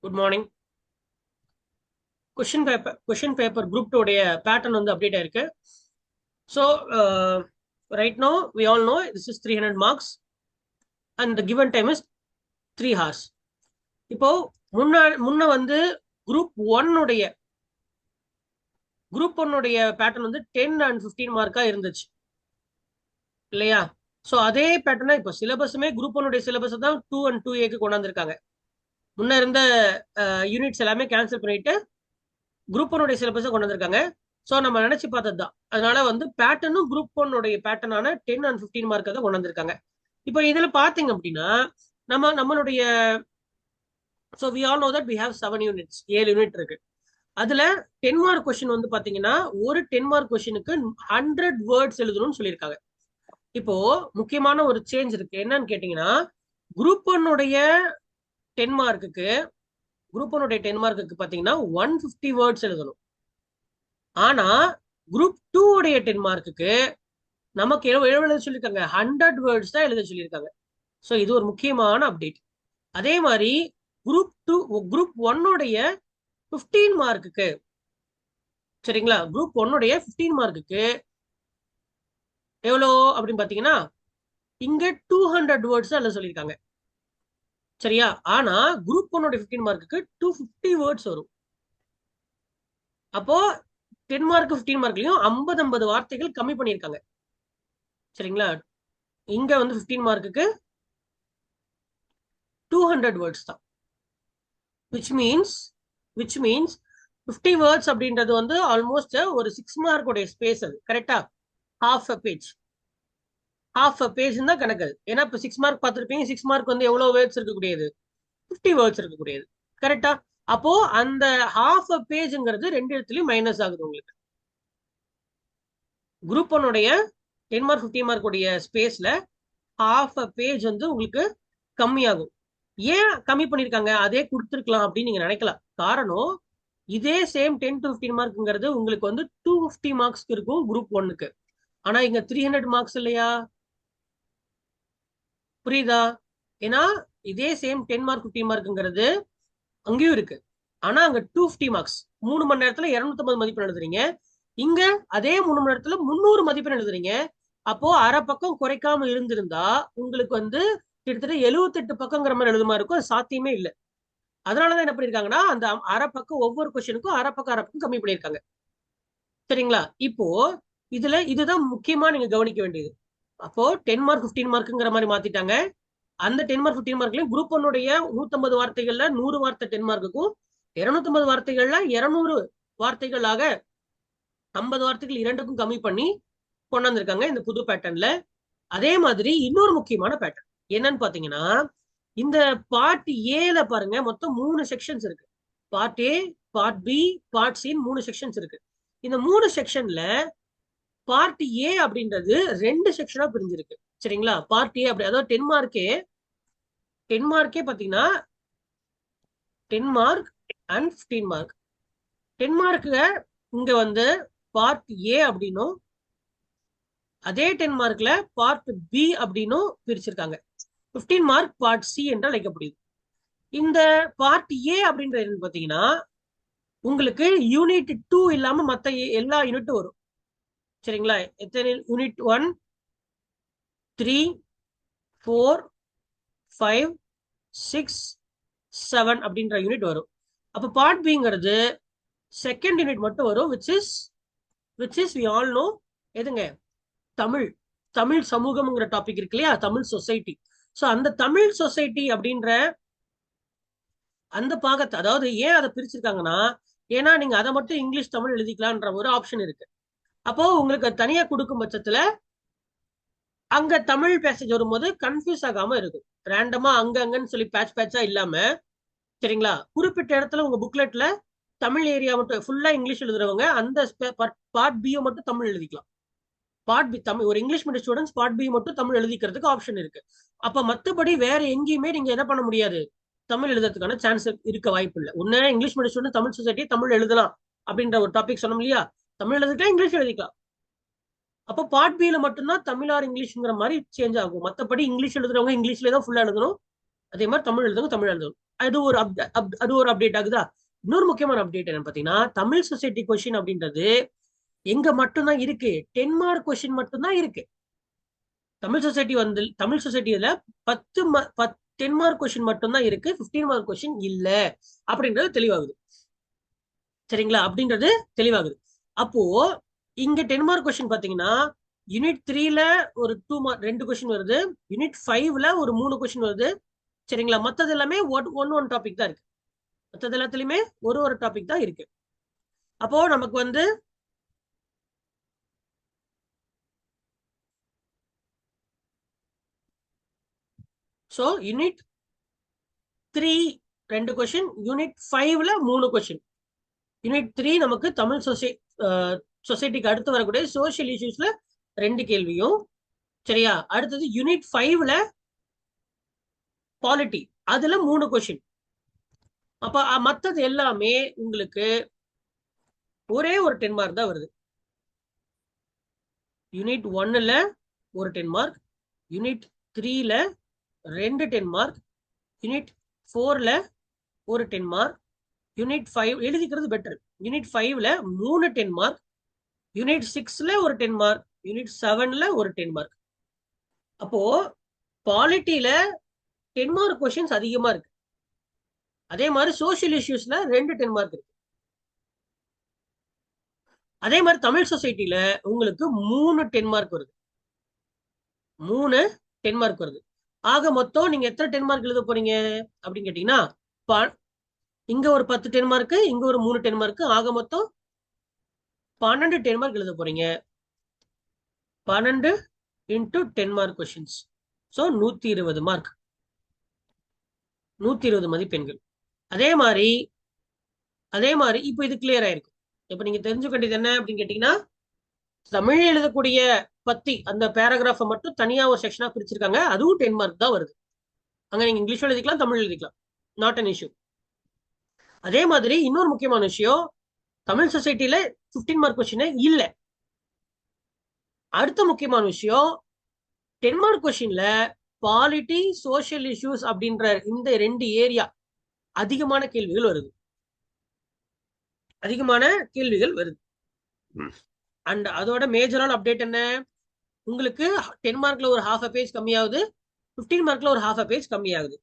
Good morning. Question paper group 2 உடைய pattern வந்து update ஆயிருக்கு. So right now we all know this is 300 marks and the given time is 3 hours. இப்போ முன்ன வந்து group 1 உடைய pattern வந்து 10 and 15 மார்க்கா இருந்துச்சு இல்லையா? ஸோ அதே பேட்டர்னா இப்போ சிலபஸுமே குரூப் 1 உடைய சிலபஸ் தான் 2 and 2A கொண்டு வந்திருக்காங்க. முன்ன இருந்த யூனிட்ஸ் எல்லாமே கேன்சல் பண்ணிட்டு குரூப் 1 உடைய சிலபஸை கொண்டு வந்திருக்காங்க. ஸோ நம்ம நினைச்சு பார்த்தது தான். அதனால வந்து பேட்டர்னும் குரூப் 1 உடைய பேட்டர்னான 10 and 15 மார்க்கை தான் கொண்டு வந்திருக்காங்க. இப்போ இதுல பாத்தீங்க அப்படின்னா நம்மளுடைய so we all know that we have 7 units, 7 unit இருக்கு. அதுல 10 மார்க் கொஸ்டின் வந்து பாத்தீங்கன்னா ஒரு 10 மார்க் கொஸ்டினுக்கு 100 வேர்ட்ஸ் எழுதணும்னு சொல்லியிருக்காங்க. இப்போ முக்கியமான ஒரு சேஞ்ச் இருக்கு. என்னன்னு கேட்டீங்கன்னா குரூப் 1 உடைய 10 மார்க்குக்கு பாத்தீங்கன்னா 150 வேர்ட்ஸ் எழுதணும். ஆனா குரூப் 2 உடைய 10 மார்க்குக்கு நமக்கு எழுத சொல்லியிருக்காங்க 100 வேர்ட்ஸ் தான் எழுத சொல்லியிருக்காங்க. ஸோ இது ஒரு முக்கியமான அப்டேட். அதே மாதிரி குரூப் 1 உடைய 15 மார்க்குக்கு சரிங்களா, குரூப் 1 உடைய 15 மார்க்குக்கு எவ்வளோ அப்படின்னு பாத்தீங்கன்னா இங்க 200 வேர்ட்ஸ் தான் எழுத சொல்லியிருக்காங்க. சரியா? ஆனா குரூப் 1 உடைய 15 மார்க்குக்கு 250 வேர்ட்ஸ் வரும். அப்போ 10 மார்க் 15 மார்க்லயும் 50 வார்த்தைகள் கம்மி பண்ணியிருக்காங்க. சரிங்களா? இங்க வந்து 15 மார்க்குக்கு 200 வேர்ட்ஸ் தான். which means 50 வேர்ட்ஸ் அப்படின்றது வந்து ஆல்மோஸ்ட் ஒரு 6 மார்க் உடைய ஸ்பேஸ். அது கரெக்டா? half a page தான் கணக்கு. ஏன்னா இப்ப 6 மார்க் பார்த்திருப்பீங்க. 6 மார்க் வந்து எவ்வளவு வேர்ட்ஸ் இருக்கக்கூடியது? 50 வேர்ட்ஸ் இருக்கக்கூடியது. கரெக்டா? அப்போ அந்த half a pageங்கிறது ரெண்டு இடத்துலயும் மைனஸ் ஆகுது உங்களுக்கு. குரூப் 1 உடைய 10 மார்க் 15 மார்க் உடைய ஸ்பேஸ்ல half a page வந்து உங்களுக்கு கம்மியாகும். ஏன் கம்மி பண்ணிருக்காங்க? அதே கொடுத்துருக்கலாம் அப்படின்னு நீங்க நினைக்கலாம். காரணம் இதே சேம் 10 to 15 மார்க்ங்கிறது உங்களுக்கு வந்து 250 மார்க்ஸ்க்கு இருக்கும் குரூப் 1க்கு. ஆனா இங்க 300 மார்க்ஸ் இல்லையா? புரியுதா? ஏன்னா இதே சேம் 10 மார்க் 15 மார்க்ங்கிறது அங்கேயும் இருக்கு. ஆனா அங்க 250 மார்க்ஸ் 3 மணி நேரத்துல 250 மதிப்பெண் எழுதுறீங்க. இங்க அதே 3 மணி நேரத்துல 300 மதிப்பெண் எழுதுறீங்க. அப்போ அரை பக்கம் குறைக்காம இருந்திருந்தா உங்களுக்கு வந்து கிட்டத்தட்ட 78 பக்கங்கிற மாதிரி எழுதுமா இருக்கும். அது சாத்தியமே இல்லை. அதனாலதான் என்ன பண்ணிருக்காங்கன்னா அந்த அரை பக்கம் ஒவ்வொரு கொஸ்டினுக்கும் அரை பக்கம் கம்மி பண்ணிருக்காங்க. சரிங்களா? இப்போ இதுதான் முக்கியமா நீங்க கவனிக்க வேண்டியது. அப்போ 10 மார்க் 15 மார்க்குங்கிற மாதிரி மாத்திட்டாங்க. அந்த 10 மார்க் 15 மார்க்லயும் குரூப் 1 உடைய 150 வார்த்தைகள்ல 100 வார்த்தை 10 மார்க்குக்கும் 250 வார்த்தைகள்ல 200 வார்த்தைகளாக 50 வார்த்தைகள் இரண்டுக்கும் கம்மி பண்ணி கொண்டு வந்திருக்காங்க இந்த புது பேட்டர்ன்ல. அதே மாதிரி இன்னொரு முக்கியமான பேட்டர்ன் என்னன்னு பாத்தீங்கன்னா இந்த பார்ட் ஏல பாருங்க, மொத்தம் 3 செக்ஷன்ஸ் இருக்கு. Part A, part B, part C 3 sections இருக்கு. இந்த 3 செக்ஷன்ல பார்ட் ஏ அப்படின்றது 2 செக்ஷனா பிரிஞ்சிருக்கு. சரிங்களா? பார்ட் ஏ அப்படி அதாவது 10 மார்க்கே பாத்தீங்கன்னா 10 மார்க் அண்ட் 15 மார்க். 10 மார்க்கு இங்க வந்து பார்ட் ஏ அப்படின்னும் அதே 10 மார்க்ல பார்ட் பி அப்படின்னும் பிரிச்சிருக்காங்க. 15 மார்க் பார்ட் சி என்று அழைக்கப்படுது. இந்த பார்ட் ஏ அப்படின்றது பாத்தீங்கன்னா உங்களுக்கு யூனிட் 2 இல்லாம மத்த எல்லா யூனிட்டும் வரும். சரிங்களா? எத்தனை யூனிட்? 1, 3, 4, 5, 6, 7 அப்படின்ற யூனிட் வரும். அப்ப பார்ட் பிங்கிறது செகண்ட் யூனிட் மட்டும் வரும். which is we all know எதுங்க? தமிழ் சமூகம்ங்கிற டாபிக் இருக்கு இல்லையா? தமிழ் சொசைட்டி. சோ அந்த தமிழ் சொசைட்டி அப்படின்ற அந்த பாகத்தை, அதாவது ஏன் அதை பிரிச்சிருக்காங்கன்னா ஏன்னா நீங்க அதை மட்டும் இங்கிலீஷ் தமிழ் எழுதிக்கலான்ற ஒரு ஆப்ஷன் இருக்கு. அப்போ உங்களுக்கு தனியா கொடுக்கும் பட்சத்துல அங்க தமிழ் பேசேஜ் வரும்போது கன்ஃபியூஸ் ஆகாம இருக்கும். ரேண்டமா அங்கன்னு சொல்லி பேட்சா இல்லாம, சரிங்களா, குறிப்பிட்ட இடத்துல உங்க புக்லெட்ல தமிழ் ஏரியா மட்டும் ஃபுல்லா இங்கிலீஷ் எழுதுறவங்க அந்த பார்ட் பி மட்டும் தமிழ் எழுதிக்கலாம். பார்ட் பி தமிழ் ஒரு English medium students part B மட்டும் தமிழ் எழுதிக்கிறதுக்கு ஆப்ஷன் இருக்கு. அப்ப மத்தபடி வேற எங்கேயுமே நீங்க என்ன பண்ண முடியாது, தமிழ் எழுதுறதுக்கான சான்ஸ் இருக்க வாய்ப்பு இல்லை. ஒன்னு English medium student Tamil society Tamil எழுதலாம் அப்படின்ற ஒரு டாபிக் சொன்னோம் இல்லையா? தமிழ் எழுதிக்கலாம், இங்கிலீஷ் எழுதிக்கலாம். அப்போ பார்ட் பில மட்டும்தான் தமிழ் ஆர் இங்கிலீஷ்ங்கிற மாதிரி சேஞ்ச் ஆகும். மத்தபடி இங்கிலீஷ் எழுதுறவங்க இங்கிலீஷ்ல தான் ஃபுல்லா எழுதணும். அதே மாதிரி தமிழ் எழுதுறவங்க தமிழ் எழுதணும். அது ஒரு அப்டேட் ஆகுதா. இன்னொரு முக்கியமான அப்டேட் என்ன பாத்தீங்கன்னா, தமிழ் சொசைட்டி கொஸ்டின் அப்படின்றது எங்க மட்டும்தான் இருக்கு, 10 மார்க் கொஸ்டின் மட்டும்தான் இருக்கு. தமிழ் சொசைட்டில 10 மார்க் கொஸ்டின் மட்டும்தான் இருக்கு, 15 மார்க் கொஸ்டின் இல்ல அப்படின்றது தெளிவாகுது. சரிங்களா, அப்படின்றது தெளிவாகுது. அப்போ இங்க 10 மார்க் கொஸ்டின் பாத்தீங்கன்னா, யூனிட் 3ல ஒரு 2 மார்க் 2 கொஸ்டின் வருது, யூனிட் 5ல ஒரு 3 கொஸ்டின் வருது. சரிங்களா, மத்தது எல்லாமே ஒன் டாபிக் தான் இருக்கு. மத்தது எல்லாத்துலயுமே ஒரு டாபிக் தான் இருக்கு. அப்போ நமக்கு வந்து சோ யூனிட் 3 2 கொஸ்டின், யூனிட் 5ல 3 கொஸ்டின். யூனிட் 3 நமக்கு தமிழ் சொசைட்டிக்கு அடுத்து வரக்கூடிய சோசியல் இஷ்யூஸ்ல 2 கேள்வியும். சரியா, அடுத்தது யூனிட் 5ல பாலிட்டி, அதுல 3 கொஸ்டின். அப்ப மத்தது எல்லாமே உங்களுக்கு ஒரே ஒரு 10 மார்க் தான் வருது. யூனிட் 1ல ஒரு 10 மார்க், யூனிட் 3ல 2 10 மார்க், யூனிட் 4ல ஒரு 10 மார்க், யூனிட் 5 எழுதிக்கிறது பெட்டர், யூனிட் 5ல 3 10 மார்க், யூனிட் 6ல ஒரு 10 மார்க், யூனிட் 7ல ஒரு 10 மார்க். அப்போ பாலிட்டியில 10 மார்க் கொஸ்டின்ஸ் அதிகமா இருக்கு. அதே மாதிரி சோசியல் இஷ்யூஸ்ல 2 10 மார்க் இருக்கு. அதே மாதிரி தமிழ் சொசைட்டில உங்களுக்கு 3 10 மார்க் வருது, 3 10 மார்க் வருது. ஆக மொத்தம் நீங்க எத்தனை 10 மார்க் எழுத போறீங்க அப்படின்னு கேட்டீங்கன்னா, இங்க ஒரு 10 10 மார்க், இங்க ஒரு 3 10 மார்க், ஆக மொத்தம் 12 10 மார்க் எழுத போறீங்க. 12 into 10 mark questions, so 120 mark, 120 மதிப்பெண்கள். அதே மாதிரி இப்போ இது கிளியர் ஆயிருக்கு. இப்ப நீங்க தெரிஞ்சுக்க வேண்டியது என்ன அப்படின்னு கேட்டீங்கன்னா, தமிழ் எழுதக்கூடிய பத்தி அந்த பேராகிராஃபை மட்டும் தனியா ஒரு செக்ஷனா பிரிச்சிருக்காங்க, அதுவும் 10 மார்க் தான் வருது. அங்க நீங்க இங்கிலீஷ் எழுதிக்கலாம், தமிழ் எழுதிக்கலாம், நாட் அன் இஷ்யூ. அதே மாதிரி இன்னொரு முக்கியமான விஷயம், தமிழ் சொசைட்டில 15 மார்க் கொஸ்டின் இல்ல. அடுத்த முக்கியமான விஷயம், 10 மார்க் கொஸ்டின்ல பாலிட்டி சோசியல் இஷ்யூஸ் அப்படின்ற இந்த 2 ஏரியா அதிகமான கேள்விகள் வருது, அதிகமான கேள்விகள் வருது. அண்ட் அதோட மேஜரான அப்டேட் என்ன, உங்களுக்கு 10 மார்க்ல ஒரு ஹாஃப் அ பேஜ் கம்மியாகுது, 15 மார்க்ல ஒரு ஹாஃப் அ பேஜ் கம்மியாகுது.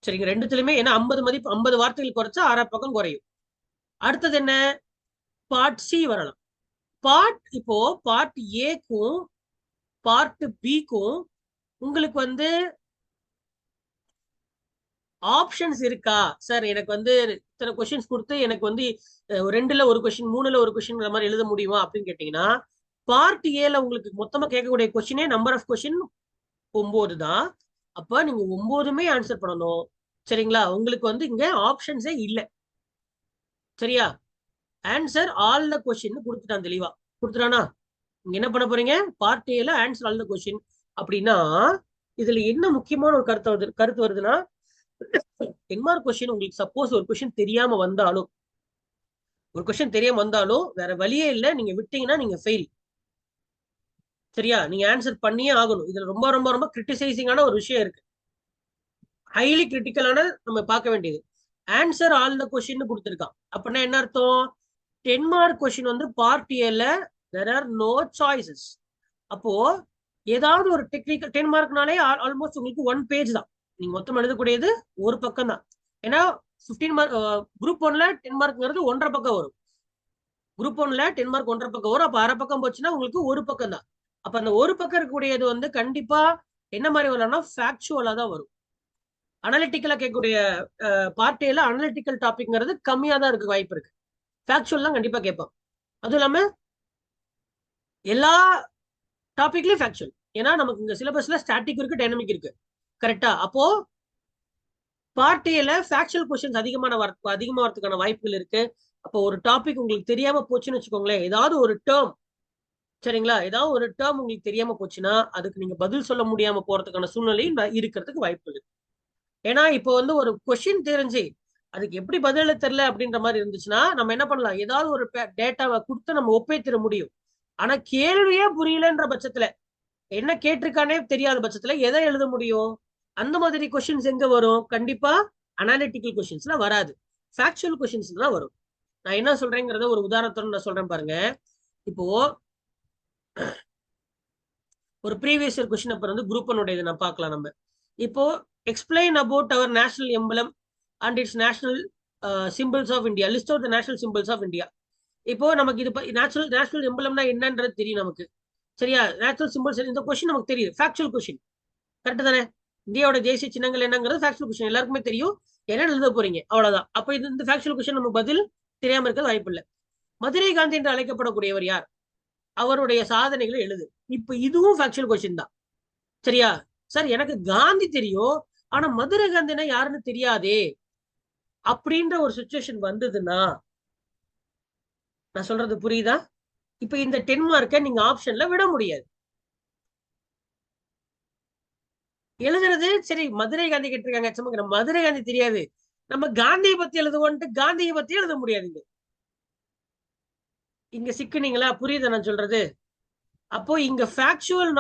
சரிங்க, ரெண்டுத்துலயுமே ஏன்னா 50 மதிப்பு 50 வார்த்தைகள் குறைச்சா அரை பக்கம் குறையும். அடுத்தது என்ன, பார்ட் சி வரலாம். இப்போ பார்ட் ஏக்கும் பார்ட் பிக்கும் உங்களுக்கு வந்து ஆப்ஷன்ஸ் இருக்கா சார், எனக்கு வந்து இத்தனை கொஸ்டின்ஸ் கொடுத்து எனக்கு வந்து 2ல ஒரு கொஸ்டின் 3ல ஒரு கொஸ்டின் மாதிரி எழுத முடியுமா அப்படின்னு கேட்டீங்கன்னா, பார்ட் ஏல உங்களுக்கு மொத்தமா கேட்கக்கூடிய கொஸ்டினே நம்பர் ஆஃப் கொஸ்டின் 9 தான். அப்ப நீங்க 9மே ஆன்சர் பண்ணணும். சரிங்களா, உங்களுக்கு வந்து இங்க ஆப்ஷன்ஸே இல்லை. சரியா, ஆன்சர் ஆல் த கொஸ்டின் கொடுத்துட்டான், தெளிவா கொடுத்துட்டானா. நீங்க என்ன பண்ண போறீங்க, பார்ட் ஏல ஆன்சர் ஆல் த கொஸ்டின் அப்படின்னா, இதுல என்ன முக்கியமான ஒரு கருத்து வருதுன்னா, 10 மார்க் கொஸ்டின் உங்களுக்கு சப்போஸ் ஒரு கொஸ்டின் தெரியாம வந்தாலும், வேற வழியே இல்லை, நீங்க விட்டீங்கன்னா நீங்க ஃபெயில். சரியா, நீங்க ஆன்சர் பண்ணியே ஆகணும். இதுல ரொம்ப ரொம்ப ரொம்ப கிரிட்டிசைசிங்கான ஒரு விஷயம் இருக்கு, ஹைலி கிரிட்டிக்கலான நம்ம பார்க்க வேண்டியது. ஆன்சர் ஆல் த கொஸ்டின் கொடுத்துருக்கான் அப்படின்னா என்ன அர்த்தம், 10 மார்க் கொஸ்டின் வந்து பார்ட் ஏல தேர் ஆர் நோ சாய்ஸஸ். அப்போ ஏதாவது ஒரு டெக்னிக்கல் 10 மார்க்னாலே ஆல்மோஸ்ட் உங்களுக்கு 1 பேஜ் தான், நீங்க மொத்தம் எழுதக்கூடியது ஒரு பக்கம் தான். ஏன்னா 15 மார்க் குரூப் 1ல 10 மார்க்ங்கிறது 1.5 பக்கம் வரும், குரூப் 1ல 10 மார்க் 1.5 பக்கம் வரும். அப்ப அரை பக்கம் போச்சுன்னா உங்களுக்கு ஒரு பக்கம் தான். அப்ப அந்த ஒரு பக்கம் இருக்கக்கூடியது வந்து கண்டிப்பா என்ன மாதிரி வரலாம்னா ஃபேக்சுவலா தான் வரும். அனலிட்டிக்கலா கேட்கக்கூடிய பார்ட் ஏல அனலிட்டிக்கல் டாபிக்ங்கிறது கம்மியா தான் இருக்கு, வாய்ப்பு இருக்கு. ஃபேக்சுவல் தான் கண்டிப்பா கேட்பான். அதுவும் இல்லாம எல்லா டாபிக்லயும் ஃபேக்சுவல், ஏன்னா நமக்கு இங்க சிலபஸ்ல ஸ்டாட்டிக் இருக்கு, டைனமிக் இருக்கு. கரெக்டா, அப்போ பார்ட் ஏல ஃபேக்சுவல் கொஸ்டின்ஸ் அதிகமா வரதுக்கான வாய்ப்புகள் இருக்கு. அப்போ ஒரு டாபிக் உங்களுக்கு தெரியாம போச்சுன்னு வச்சுக்கோங்களேன், ஏதாவது ஒரு டேர்ம், சரிங்களா, ஏதாவது ஒரு டேர்ம் உங்களுக்கு தெரியாம போச்சுன்னா அதுக்கு நீங்க பதில் சொல்ல முடியாம போறதுக்கான சூழ்நிலையும் இருக்கிறதுக்கு வாய்ப்பு இருக்கு. ஏன்னா இப்போ வந்து ஒரு கொஸ்டின் தெரிஞ்சு அதுக்கு எப்படி பதில தெரியல அப்படின்ற மாதிரி இருந்துச்சுன்னா நம்ம என்ன பண்ணலாம், ஏதாவது ஒரு டேட்டாவை கொடுத்து நம்ம ஒப்பேத்திட முடியும். ஆனா கேள்வியே புரியலன்ற பட்சத்துல, என்ன கேட்டிருக்கானே தெரியாத பட்சத்துல எதை எழுத முடியும், அந்த மாதிரி கொஸ்டின்ஸ் எங்க வரும், கண்டிப்பா அனாலிட்டிக்கல் கொஸ்டின்ஸ்ல வராது, ஃபேக்சுவல் கொஸ்டின்ஸ் தான் வரும். நான் என்ன சொல்றேங்கிறத ஒரு உதாரணத்தோட நான் சொல்றேன் பாருங்க. இப்போ ஒரு ப்ரீவியஸ் இயர் கொஸ்டின் அப்புறம் வந்து குரூப் ஒன் உடையது நான் பார்க்கலாம் நம்ம. இப்போ explain about our national emblem and it's national symbols of India, list of the national symbols of India. இப்போ நமக்கு இது நேஷனல் நேஷனல் எம்பலம்னா என்னன்றது தெரியும் நமக்கு, சரியா? நேஷனல் சிம்பிள்ஸ் இந்த கொஸ்டின் நமக்கு தெரியுது, ஃபேக்சுவல் கொஸ்டின், கரெக்ட் தானே? இந்தியாவோட தேசிய சின்னங்கள் என்னங்கிறது ஃபேக்சுவல் கொஸ்டின் எல்லாருக்குமே தெரியும், என்ன எழுத போறீங்க அவ்வளவுதான். அப்ப இது இந்த ஃபேக்சுவல் கொஸ்டின் நமக்கு பதில் தெரியாம இருக்க வாய்ப்பு இல்லை. மதுரை காந்தி என்று அழைக்கப்படக்கூடியவர் யார்? அவருடைய சாதனைகளை எழுது. இப்ப இதுவும் ஃபேக்சுவல் கொஸ்டின் தான், சரியா? சார் எனக்கு காந்தி தெரியும், ஆனா மதுரை காந்தினா யாருன்னு தெரியாதே அப்படின்ற ஒரு சுச்சுவேஷன் வந்ததுன்னா, நான் சொல்றது புரியுதா? இப்ப இந்த 10 மார்க்கை நீங்க ஆப்ஷன்ல விட முடியாது. எழுதுறது சரி, மதுரை காந்தி கேட்டிருக்காங்க, சும்மா மதுரை காந்தி தெரியாது, நம்ம காந்தியை பத்தி எழுதுவோன்ட்டு காந்தியை பத்தி எழுத முடியாதுங்க. இங்க சிக்குனீங்களா? புரியுது நான் சொல்றது? அப்போ இங்க ஃபேக்சுவல்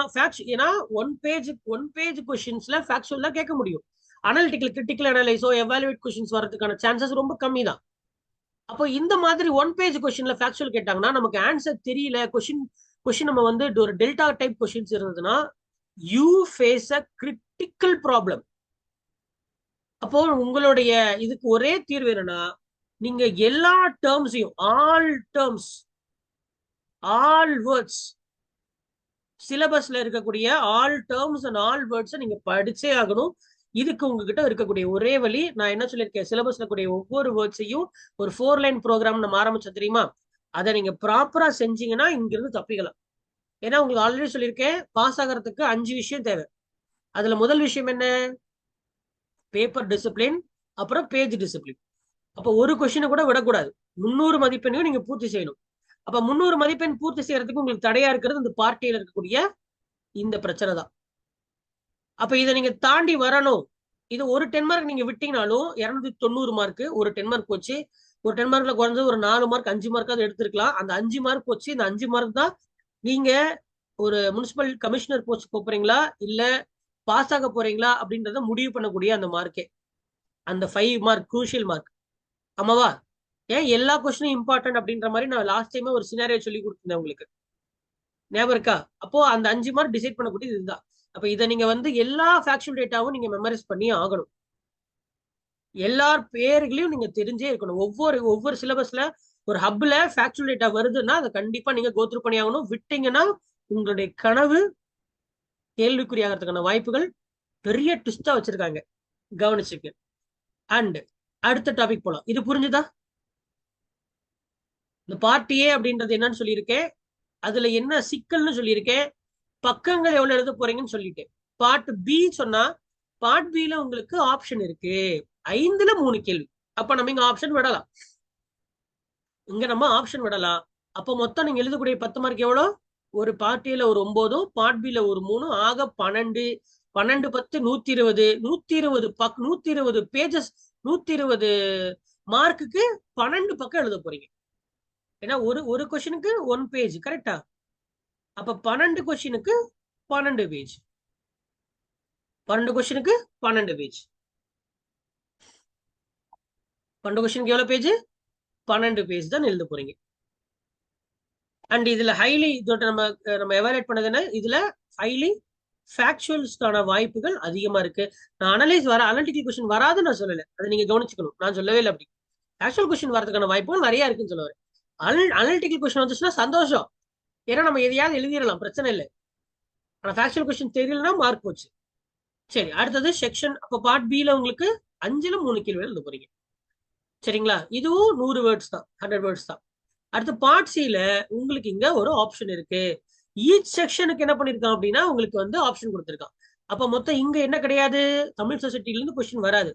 ஏன்னா ஒன் பேஜ் கொஸ்டின்ஸ்ல ஃபேக்சுவல் தான் கேட்க முடியும். அனாலிட்டிக்கல் கிரிட்டிக்கல் அனலைஸோ எவாலுவேட் கொஸ்டின்ஸ் வரதுக்கான சான்சஸ் ரொம்ப கம்மி தான். அப்போ இந்த மாதிரி ஒன் பேஜ் கொஸ்டின்ல ஃபேக்சுவல் கேட்டாங்கன்னா நமக்கு ஆன்சர் தெரியல, கொஸ்டின் நம்ம வந்து ஒரு டெல்டா டைப் கொஸ்டின்ஸ் இருந்ததுன்னா you face a critical problem. அப்போ உங்களுடைய இதுக்கு ஒரே தீர்வு என்னன்னா, நீங்க எல்லா டேர்ம்ஸையும், ஆல் டேர்ம்ஸ், ஆல் வேர்ட்ஸ், சிலபஸ்ல இருக்கக்கூடிய all terms and all words நீங்க படிச்சே ஆகணும். இதுக்கு உங்ககிட்ட இருக்கக்கூடிய ஒரே வழி, நான் என்ன சொல்லியிருக்கேன், சிலபஸ்ல கூடிய ஒவ்வொரு வேர்ட்ஸையும் ஒரு 4 லைன் ப்ரோக்ராம் நம்ம ஆரம்பிச்சோம் தெரியுமா, அதை நீங்க ப்ராப்பரா செஞ்சீங்கன்னா இங்கிருந்து தப்பிக்கலாம். ஏன்னா உங்களுக்கு ஆல்ரெடி சொல்லியிருக்கேன், பாஸ் ஆகிறதுக்கு 5 விஷயம் தேவை. அதுல முதல் விஷயம் என்ன? பேப்பர் டிசிப்ளின், அப்புறம் பேஜ் டிசிப்ளின். அப்ப ஒரு கொஸ்டினை கூட விடக்கூடாது, 300 மதிப்பெண்ணையும் நீங்க பூர்த்தி செய்யணும். அப்ப 300 மதிப்பெண் பூர்த்தி செய்யறதுக்கு உங்களுக்கு தடையா இருக்கிறது இந்த பார்ட்டியில இருக்கக்கூடிய இந்த பிரச்சனை தான். அப்ப இதை நீங்க தாண்டி வரணும். இது ஒரு 10 மார்க் நீங்க விட்டீங்கனாலும் 290 மார்க், ஒரு 10 மார்க் போச்சு. ஒரு 10 மார்க்ல குறைஞ்சது ஒரு 4 மார்க் 5 மார்க்காவது எடுத்திருக்கலாம். அந்த 5 மார்க் போச்சு. இந்த 5 மார்க் தான் நீங்க ஒரு முனிசிபல் கமிஷனர் போஸ்ட் போறீங்களா இல்ல பாஸ் ஆக போறீங்களா அப்படின்றத முடிவு பண்ணக்கூடிய அந்த மார்க்கே, அந்த 5 மார்க் குரூஷியல் மார்க். ஆமாவா? ஏன் எல்லா கொஸ்டினும் இம்பார்ட்டன்ட் அப்படின்ற மாதிரி நான் லாஸ்ட் டைமே ஒரு சினாரியோ சொல்லி கொடுத்திருந்தேன் உங்களுக்கு, ஞாபகம் இருக்கா? அப்போ அந்த 5 மார்க் டிசைட் பண்ணக்கூடியது இதுதான். அப்ப இதை நீங்க வந்து எல்லா ஃபேக்சுவல் டேட்டாவும் நீங்க மெமரைஸ் பண்ணி ஆகணும். எல்லார் பேர்களையும் நீங்க தெரிஞ்சே இருக்கணும். ஒவ்வொரு சிலபஸ்ல ஒரு ஹப்ல ஃபேக்சுவல் டேட்டா வருதுன்னா அதை கண்டிப்பா நீங்க கோத்ரூ பண்ணி ஆகணும். விட்டீங்கன்னா உங்களுடைய கனவு கேள்விக்குறியாகிறதுக்கான வாய்ப்புகள் பெரிய ட்விஸ்டா வச்சிருக்காங்க, கவனிச்சுக்க. அண்ட் அடுத்த டாபிக் போலாம். இது புரிஞ்சுதா? இந்த பார்ட் ஏ அப்படின்றது என்னன்னு சொல்லியிருக்கேன், அதுல என்ன சிக்கல்னு சொல்லியிருக்கேன், பக்கங்கள் எவ்வளவு எழுத போறீங்கன்னு சொல்லிட்டேன். பார்ட் பி சொன்னா, பார்ட் பில உங்களுக்கு ஆப்ஷன் இருக்கு, 5ல 3 கேள்வி. அப்ப நம்ம இங்க ஆப்ஷன் விடலாம், அப்ப மொத்தம் நீங்க எழுதக்கூடிய 10 மார்க் எவ்வளோ? ஒரு பார்ட் ஏல ஒரு 9, பார்ட் பில ஒரு 3, ஆக 12. 12 10 120, 120 பேஜஸ், 120 மார்க்குக்கு 12 பக்கம் எழுத போறீங்க. ஏன்னா ஒரு கொஸ்டினுக்கு 1 பேஜ், கரெக்டா? அப்ப 12 கொஸ்டினுக்கு 12 பேஜ், 12 கொஸ்டினுக்கு 12 பேஜ், 12 கொஸ்டினுக்கு எவ்வளவு பேஜ்? 12 பேஜ் தான் எழுத போறீங்க. அண்ட் இதுல ஹைலி நம்ம எவாலுவேட் பண்ணதுன்னா, இதுல ஹைலி ஃபேக்சுவல்ஸ்க்கான வாய்ப்புகள் அதிகமா இருக்கு. நான் அனலிட்டிக்கல் கொஸ்டின் வராதுன்னு நான் சொல்லல, அதை நீங்க கவனிச்சுக்கணும், நான் சொல்லவே இல்லை அப்படி. ஃபேக்சுவல் கொஸ்டின் வரதுக்கான வாய்ப்புகள் நிறைய இருக்குன்னு சொல்லுவாரு. அனலிட்டிக்கல் கொஸ்டின் வந்துச்சுன்னா சந்தோஷம், ஏன்னா நம்ம எதையாவது எழுதிடலாம், பிரச்சனை இல்லை. ஆனா ஃபேக்சுவல் கொஸ்டின் தெரியலன்னா மார்க் போச்சு. சரி, அடுத்தது செக்ஷன். அப்ப பார்ட் பில உங்களுக்கு 5ல 3 கேள்வி எழுத போறீங்க, சரிங்களா? இதுவும் 100 வேர்ட்ஸ் தான், 100 வேர்ட்ஸ் தான். அடுத்து பார்ட் சில உங்களுக்கு இங்க ஒரு ஆப்ஷன் இருக்கு. ஈச் செக்ஷனுக்கு என்ன பண்ணிருக்கான் அப்படின்னா உங்களுக்கு வந்து ஆப்ஷன் கொடுத்திருக்கான். அப்ப மொத்தம் இங்க என்ன கிடையாது, தமிழ் சொசைட்டில இருந்து கொஸ்டின் வராது.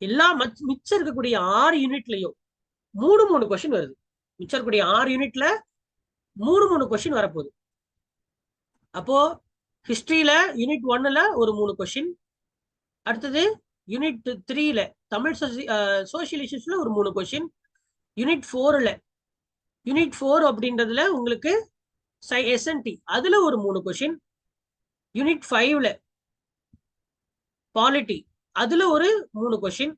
எல்லா மிச்சம் இருக்கக்கூடிய 6 யூனிட்லயும் 3 கொஸ்டின் வருது. மிச்சம் இருக்கக்கூடிய 6 யூனிட்ல 3 கொஸ்டின் வரப்போகுது. அப்போ ஹிஸ்டரியில யூனிட் 1ல ஒரு 3 கொஸ்டின், அடுத்தது யூனிட் 3ல தமிழ் சோசியல் இஷ்யூஸ்ல ஒரு 3 கொஸ்டின், யூனிட் 4 அப்படின்றதுல உங்களுக்கு எஸ்என்டி அதுல ஒரு 3 கொஸ்டின், யூனிட் 5ல பாலிட்டி அதுல ஒரு 3 கொஸ்டின்,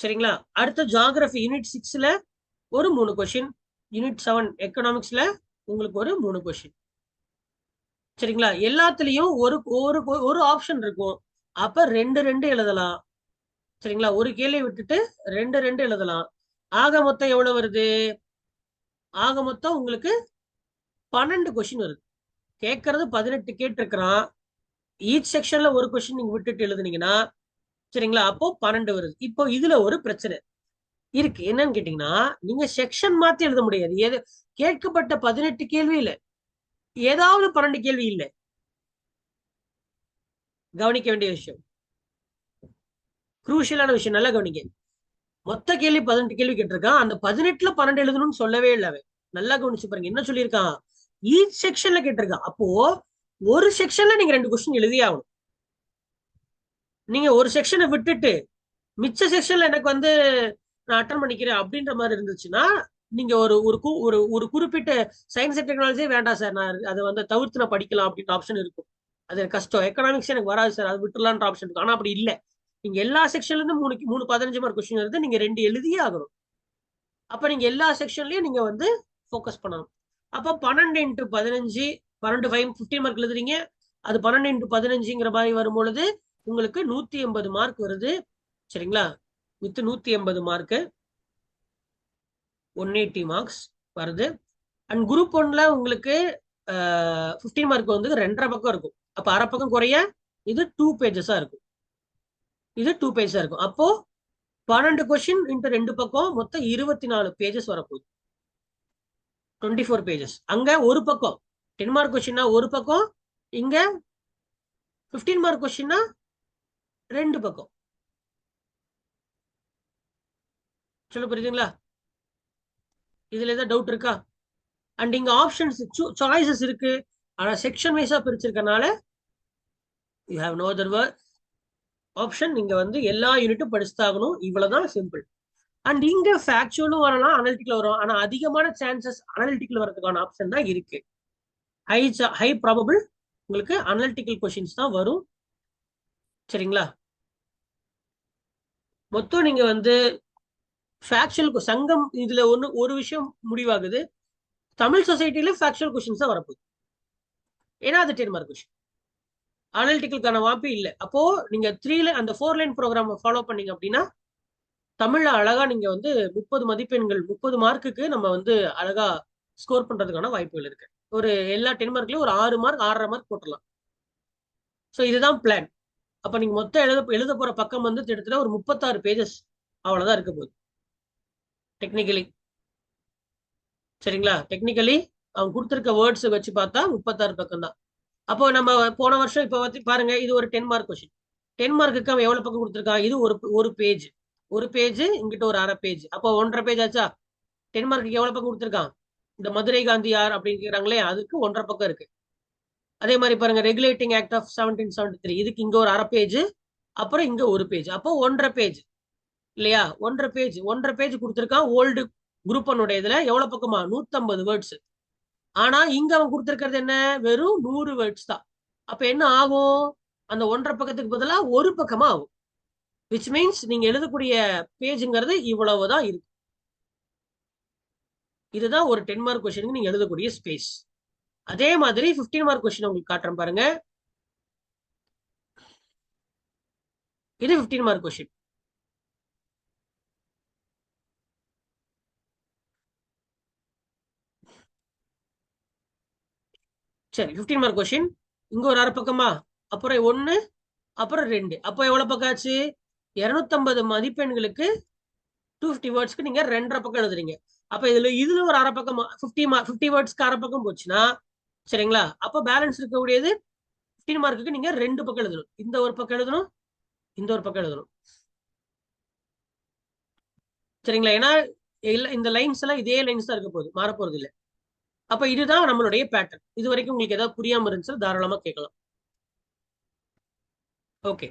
சரிங்களா? அடுத்த ஜியோகிராஃபி யூனிட் 6ல ஒரு 3 கொஸ்டின், யூனிட் 7 எக்கனாமிக்ஸ்ல உங்களுக்கு ஒரு 3 கொஸ்டின். சரிங்களா? எல்லாத்துலயும் ஒரு ஒரு ஒரு ஆப்ஷன் இருக்கும். அப்ப 2 எழுதலாம். சரிங்களா? ஒரு கேள்வி விட்டுட்டு 2 எழுதலாம். ஆக மொத்தம் எவ்வளவு வருது? ஆக மொத்தம் உங்களுக்கு 12 கொஸ்டின் வருது. கேட்கறது 18 கேட்டிருக்கிறான். ஈச் செக்ஷன்ல ஒரு கொஸ்டின் நீங்க விட்டுட்டு எழுதுனீங்கன்னா சரிங்களா, அப்போ 12 வருது. இப்போ இதுல ஒரு பிரச்சனை இருக்கு. என்னன்னு கேட்டீங்கன்னா, நீங்க செக்ஷன் மாத்தி எழுத முடியாது. கேட்கப்பட்ட 18 கேள்வி இல்ல, ஏதாவது 12 கேள்வி இல்ல. கவனிக்க வேண்டிய விஷயம், குரூஷியலான விஷயம், நல்லா கவனிங்க. மொத்த கேள்வி 18 கேள்வி கேட்டிருக்கான். அந்த 18ல 12 எழுதணும்னு சொல்லவே இல்லை அவன். நல்லா கவனிச்சு பாருங்க என்ன சொல்லியிருக்கான். ஈச் செக்ஷன்ல கேட்டிருக்கான். அப்போ ஒரு செக்ஷன்ல நீங்க 2 கொஸ்டின் எழுதியே ஆகணும். நீங்க ஒரு செக்ஷனை விட்டுட்டு மிச்ச செக்ஷன்ல எனக்கு வந்து நான் அட்டன் பண்ணிக்கிறேன் அப்படின்ற மாதிரி இருந்துச்சுன்னா, நீங்க ஒரு ஒரு ஒரு ஒரு குறிப்பிட்ட சயின்ஸ் அண்ட் டெக்னாலஜியே வேண்டாம் சார், நான் அதை வந்து தவிர்த்து நான் படிக்கலாம் அப்படின்ற ஆப்ஷன் இருக்கும். அது எனக்கு கஷ்டம், எக்கனாமிக்ஸ் எனக்கு வராது சார், அது விட்டுலான்ற ஆப்ஷன் இருக்கும். ஆனா அப்படி இல்லை. நீங்க எல்லா செக்ஷன்ல இருந்து மூணு மூணு 15 மார்க் கொஸ்டின் வருது, நீங்க 2 எழுதியே ஆகணும். அப்ப நீங்க எல்லா செக்ஷன்லயும் நீங்க வந்து ஃபோக்கஸ் பண்ணணும். அப்ப 12 இன்ட்டு 15, 12 15 மார்க் எழுதுறீங்க. அது 12 இன்ட்டு 15ங்கிற மாதிரி வரும்பொழுது உங்களுக்கு 180 மார்க் வருது. சரிங்களா? வித் 180 மார்க் 180 மார்க்ஸ் வருது. அண்ட் குரூப் 1ல உங்களுக்கு 15 மார்க் வந்து 2.5 பக்கம் இருக்கும். அப்ப அரை பக்கம் குறைய இது 2 பேஜஸா இருக்கும். இது 2 பேஜஸா இருக்கும். அப்போ 12 கொஸ்டின் இன்ட்டு 2 பக்கம் மொத்தம் 24 பேஜஸ் வரப்போகுது. 24 பேஜஸ். அங்க ஒரு பக்கம் 10 மார்க் கொஸ்டின்னா ஒரு பக்கம், இங்க 15 மார்க் கொஸ்டின்னா 2 பக்கம். சொல்ல புரியுதுங்களா? இதுல ஏதாவது டவுட் இருக்கா? அண்ட் இங்க ஆப்ஷன்ஸ் சாய்ஸஸ் இருக்கு. ஆனா செக்ஷன் வைஸா பிரிச்சிருக்கனால you have no other option. நீங்க வந்து எல்லா யூனிட்டும் படிச்சுதாகணும். இவ்வளவுதான் சிம்பிள். அண்ட் இங்க ஃபேக்சுவலும் வரலாம், அனலிட்டிக்கல் வரும். ஆனா அதிகமான சான்சஸ் அனலிட்டிக்கல் வரதுக்கான ஆப்ஷன் தான் இருக்கு. ஹை ஹை ப்ராபபிள் உங்களுக்கு அனலிட்டிக்கல் கொஸ்டின்ஸ் தான் வரும். சரிங்களா? மொத்தம் நீங்க வந்து ஃபேக்சுவல் சங்கம் இதுல ஒரு விஷயம் முடிவாகுது. தமிழ் சொசைட்டில ஃபேக்சுவல் கொஸ்டின்ஸ் தான் வரப்போகுது. ஏன்னா அது 10 மார்க் கொஸ்டின். அனலிட்டிக்கலுக்கான வாய்ப்பு இல்லை. அப்போ நீங்க 4 லைன் ப்ரோக்ராம் ஃபாலோ பண்ணீங்க அப்படின்னா தமிழ்ல அழகா நீங்க வந்து 30 மதிப்பெண்கள் 30 மார்க்குக்கு நம்ம வந்து அழகா ஸ்கோர் பண்றதுக்கான வாய்ப்புகள் இருக்கு. ஒரு எல்லா 10 மார்க்லயும் ஒரு 6 மார்க் 6.5 மார்க் போட்டுடலாம். ஸோ இதுதான் பிளான். அப்ப நீங்க மொத்தம் எழுத போற பக்கம் வந்து கிட்டத்தட்ட ஒரு 36 பேஜஸ் அவ்வளவுதான் இருக்க போகுது டெக்னிக்கலி. சரிங்களா? டெக்னிக்கலி அவங்க கொடுத்துருக்க வேர்ட்ஸ் வச்சு பார்த்தா 36 பக்கம் தான். அப்போ நம்ம போன வருஷம் இப்ப வந்து பாருங்க, இது ஒரு 10 மார்க் கொஸ்டின். 10 மார்க்குக்கு அவன் எவ்வளவு பக்கம் கொடுத்துருக்கான்? இது ஒரு ஒரு பேஜ். ஒரு பேஜ் இங்கிட்ட ஒரு அரை பேஜ். அப்போ 1.5 பேஜ் ஆச்சா? 10 மார்க்குக்கு எவ்வளவு பக்கம் கொடுத்துருக்கான்? இந்த மதுரை காந்தி யார் அப்படிங்கிறாங்களே அதுக்கு 1.5 பக்கம் இருக்கு. அதே மாதிரி பாருங்க, ரெகுலேட்டிங் ஆக்ட் ஆஃப் 1773 இதுக்கு இங்க ஒரு அரை பேஜ், அப்புறம் இங்க ஒரு பேஜ். அப்போ 1.5 பேஜ் இல்லையா? 1.5 பேஜ் கொடுத்துருக்கான். ஓல்டு குரூப் 1 இதுல எவ்வளவு பக்கமா? 150 வேர்ட்ஸ். ஆனா இங்க அவன் கொடுத்திருக்கிறது என்ன? வெறும் 100 வேர்ட்ஸ் தான். அப்ப என்ன ஆகும்? அந்த 1.5 பக்கத்துக்கு பதிலா ஒரு பக்கமா ஆகும். விச் மீன்ஸ் நீங்க எழுதக்கூடிய பேஜ்ங்கிறது இவ்வளவுதான் இருக்கு. இதுதான் ஒரு 10 மார்க் கொஸ்டினுக்கு நீங்க எழுதக்கூடிய ஸ்பேஸ். அதே மாதிரி 15 மார்க் கொஸ்டின் உங்களுக்கு காட்டுறேன் பாருங்க. இது 15 மார்க் கொஸ்டின். சரி, 15 மார்க் கொஸ்டின். இங்க ஒரு அரை பக்கமா, அப்புறம் 1, அப்புறம் 2. அப்போ எவ்வளவு பக்கம் ஆச்சு? 250 மதிப்பெண்களுக்கு 250 வேர்ட்ஸ்க்கு நீங்க 2.5 பக்கம் எழுதுறீங்க. அப்ப இதுல ஒரு அரை பக்கம் 50 வேர்ட்ஸ்க்கு அரை பக்கம் போச்சுன்னா சரிங்களா, அப்ப பேலன்ஸ் இருக்கக்கூடியது 15 மார்க்குக்கு நீங்க 2 பக்கம் எழுதணும். இந்த ஒரு பக்கம் எழுதணும், இந்த ஒரு பக்கம் எழுதணும். சரிங்களா? ஏன்னா இந்த லைன்ஸ் எல்லாம் இதே லைன்ஸ் தான் இருக்க போகுது, மாற போறது இல்லை. அப்ப இதுதான் நம்மளுடைய பேட்டர்ன். இது வரைக்கும் உங்களுக்கு ஏதாவது புரியாம இருந்துச்சு தாராளமா கேட்கலாம். ஓகே.